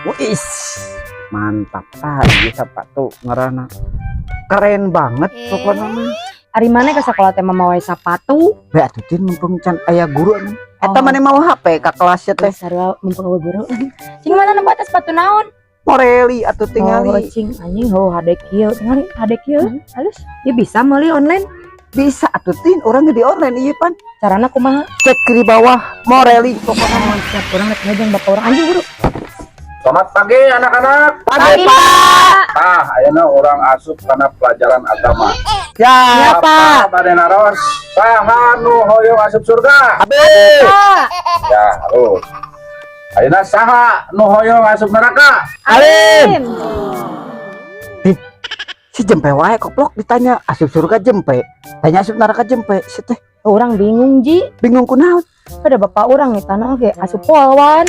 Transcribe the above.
Wis, mantap tadi sepatu ngerana. Keren banget pokoknya mah. Ari mana ke sekolah teh mau sepatu? Be atuh tin mumpung can aya guru nih. Eta mana mau HP ka kelasnya teh. Sarua mumpung aya guru. Cing mana nempat sepatu naon? Moreli atuh Oh, tingali. cing anjing hadek kieu. Tingali hadek kieu. Halus. Ya bisa meuli online. Bisa atuh tin urang di online ieu pan. Carana kumaha? Cek di bawah Moreli pokoknya. Oh, siap urang rek ngajeng bapak urang anjing guru. Selamat pagi anak-anak. Pagi Pak. Nah, ayeuna orang asup karena pelajaran agama. Ya, Pak. Bade naros. Saha nu hoyong asup surga? Abi. Ya, harus. Ayeuna saha nu hoyong asup neraka? Alim. Si jempe wae koplok ditanya asup surga jempe. Tanya asup neraka jempe. Si teh Urang bingung Ji. bingung kunaon. Ada bapak urang nih tanah oge asup Polwan.